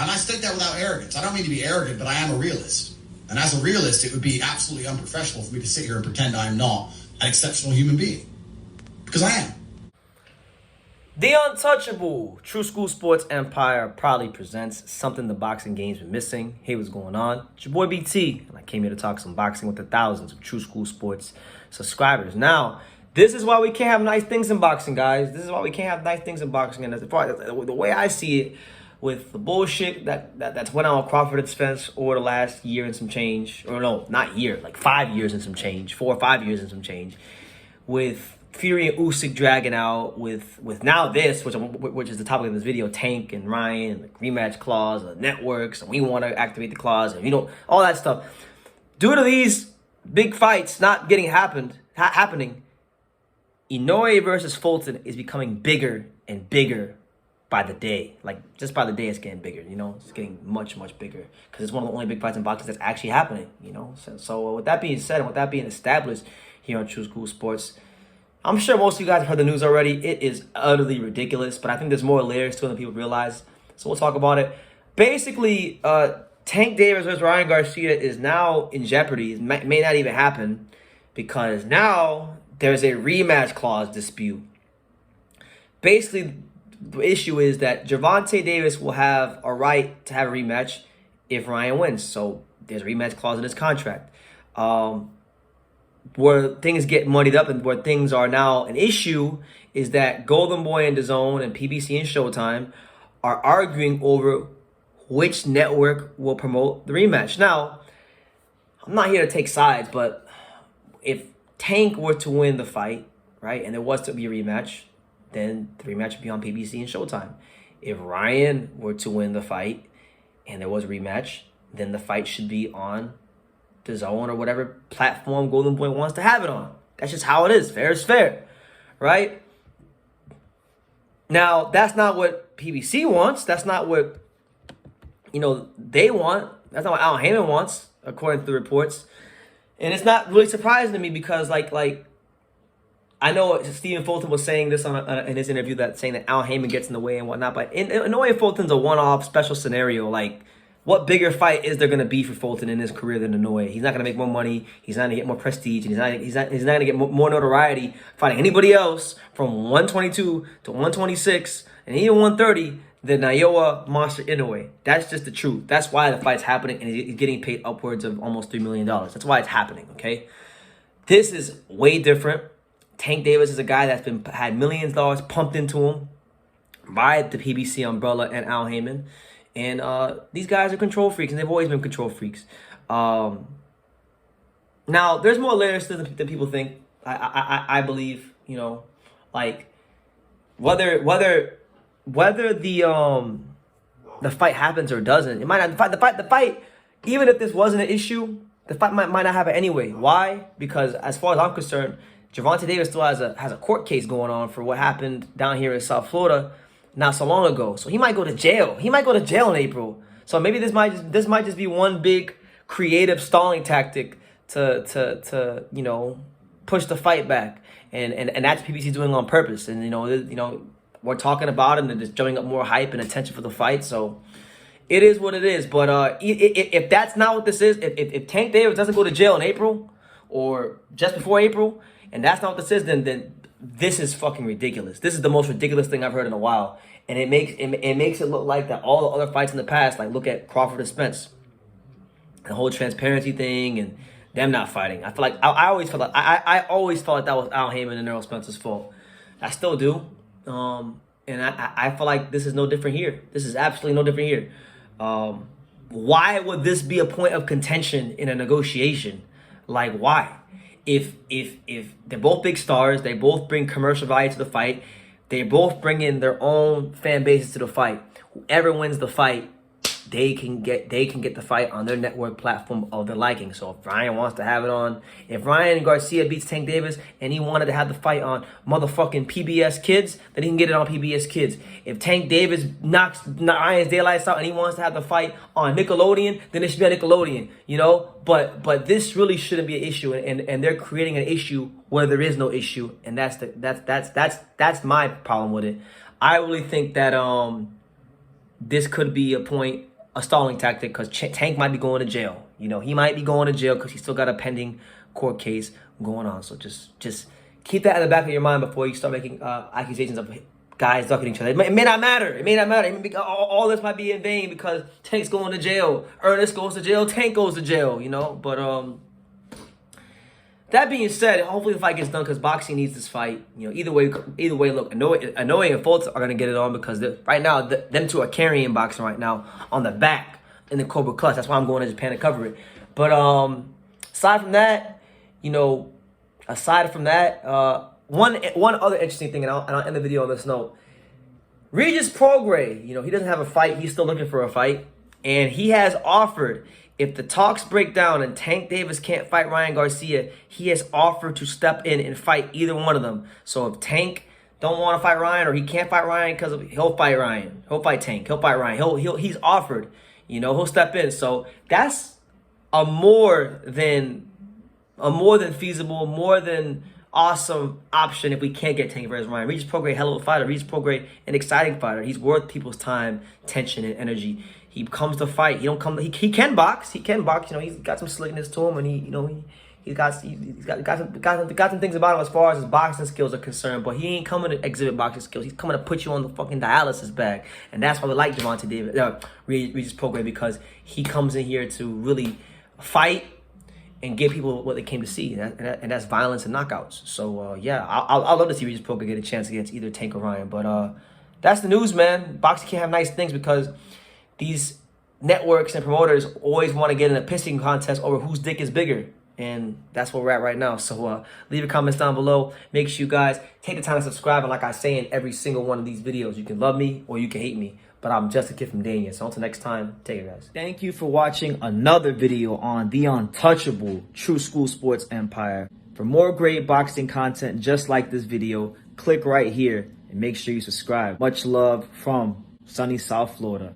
And I state that without arrogance. I don't mean to be arrogant, but I am a realist. And as a realist, it would be absolutely unprofessional for me to sit here and pretend I'm not an exceptional human being. Because I am. The Untouchable True School Sports Empire proudly presents something the boxing game's been missing. Hey, what's going on? It's your boy BT, and I came here to talk some boxing with the thousands of True School Sports subscribers. Now, this is why we can't have nice things in boxing, guys. This is why we can't have nice things in boxing. And as far as the way I see it, with the bullshit that's went on with Crawford's defense over the last year and some change, or no, not year, like 5 years and some change, 4 or 5 years and some change, with Fury and Usyk dragging out, with now this, which is the topic of this video, Tank and Ryan, the rematch clause, the networks, and we want to activate the clause, and all that stuff. Due to these big fights not getting happening, Inoue versus Fulton is becoming bigger and bigger by the day. Like, just by the day, it's getting bigger, It's getting much, much bigger because it's one of the only big fights in boxing that's actually happening, So with that being said, and with that being established here on True School Sports, I'm sure most of you guys have heard the news already. It is utterly ridiculous, but I think there's more layers to it than people realize. So we'll talk about it. Basically, Tank Davis versus Ryan Garcia is now in jeopardy. It may not even happen because now there's a rematch clause dispute. Basically, the issue is that Gervonta Davis will have a right to have a rematch if Ryan wins. So there's a rematch clause in his contract. Where things get muddied up and where things are now an issue is that Golden Boy and DAZN and PBC and Showtime are arguing over which network will promote the rematch. Now, I'm not here to take sides, but if Tank were to win the fight, right, and there was to be a rematch, then the rematch would be on PBC and Showtime. If Ryan were to win the fight and there was a rematch, then the fight should be on DAZN or whatever platform Golden Boy wants to have it on. That's just how it is. Fair is fair, right? Now, that's not what PBC wants. That's not what, they want. That's not what Al Heyman wants, according to the reports. And it's not really surprising to me because, like I know Stephen Fulton was saying this in his interview, saying that Al Heyman gets in the way and whatnot. But in a way, Fulton's a one-off special scenario. Like, what bigger fight is there going to be for Fulton in his career than Inoue? He's not going to make more money. He's not going to get more prestige. And he's not going to get more notoriety fighting anybody else from 122 to 126 and even 130 than Naoya Monster Inoue. That's just the truth. That's why the fight's happening, and he's getting paid upwards of almost $3 million. That's why it's happening, okay? This is way different. Tank Davis is a guy that's had millions of dollars pumped into him by the PBC umbrella and Al Heyman. And these guys are control freaks, and they've always been control freaks. Now, there's more layers to than people think. I believe, like whether the fight happens or doesn't, it might not. The fight, even if this wasn't an issue, the fight might not happen anyway. Why? Because as far as I'm concerned, Gervonta Davis still has a court case going on for what happened down here in South Florida not so long ago. So he might go to jail. He might go to jail in April. So maybe this might just be one big creative stalling tactic to push the fight back. And that's PBC doing on purpose. And we're talking about it and they're just drumming up more hype and attention for the fight. So it is what it is. But if that's not what this is, if Tank Davis doesn't go to jail in April or just before April, and that's not what this is, then this is fucking ridiculous. This is the most ridiculous thing I've heard in a while. And it makes it look like that all the other fights in the past, like look at Crawford and Spence, the whole transparency thing and them not fighting. I feel like I always felt like that was Al Heyman and Errol Spence's fault. I still do. And I feel like this is no different here. This is absolutely no different here. Why would this be a point of contention in a negotiation? Like, why? If they're both big stars, they both bring commercial value to the fight, they both bring in their own fan bases to the fight. Whoever wins the fight, they can get the fight on their network platform of their liking. So if Ryan wants to have it on, if Ryan Garcia beats Tank Davis and he wanted to have the fight on motherfucking PBS Kids, then he can get it on PBS Kids. If Tank Davis knocks Ryan's daylights out and he wants to have the fight on Nickelodeon, then it should be on Nickelodeon, But this really shouldn't be an issue, and they're creating an issue where there is no issue, and that's my problem with it. I really think that this could be a stalling tactic, because Tank might be going to jail. You know, he might be going to jail because he's still got a pending court case going on. So just keep that in the back of your mind before you start making accusations of guys ducking each other. It may not matter. It may not matter. All this might be in vain because Tank's going to jail. Ernest goes to jail. Tank goes to jail, you know. But that being said, hopefully the fight gets done because boxing needs this fight. You know, either way, look, Annoying and Fultz are going to get it on because right now, them two are carrying boxing right now on the back in the Cobra Clutch. That's why I'm going to Japan to cover it. But aside from that, you know, one other interesting thing, and I'll end the video on this note. Regis Prograis, you know, he doesn't have a fight. He's still looking for a fight. And he has offered, if the talks break down and Tank Davis can't fight Ryan Garcia, he has offered to step in and fight either one of them. So if Tank don't want to fight Ryan, or he can't fight Ryan because he'll fight Ryan. He'll fight Tank. He'll fight Ryan. He's offered. You know, he'll step in. So that's a more than feasible, more than awesome option if we can't get Tank versus Ryan. Regis Prograis, hell of a fighter. Regis Prograis, an exciting fighter. He's worth people's time, tension, and energy. He comes to fight. He can box. He can box. You know, he's got some slickness to him, and he's got some things about him as far as his boxing skills are concerned. But he ain't coming to exhibit boxing skills. He's coming to put you on the fucking dialysis bag, and that's why we like Gervonta Davis, Regis Prograis, because he comes in here to really fight and give people what they came to see, and that's violence and knockouts. So yeah, I'd love to see Regis Prograis get a chance against either Tank or Ryan. But that's the news, man. Boxing can't have nice things because these networks and promoters always want to get in a pissing contest over whose dick is bigger. And that's where we're at right now. So leave your comments down below. Make sure you guys take the time to subscribe. And like I say in every single one of these videos, you can love me or you can hate me. But I'm just a kid from Dania. So until next time, take care, guys. Thank you for watching another video on the untouchable True School Sports Empire. For more great boxing content just like this video, click right here and make sure you subscribe. Much love from sunny South Florida.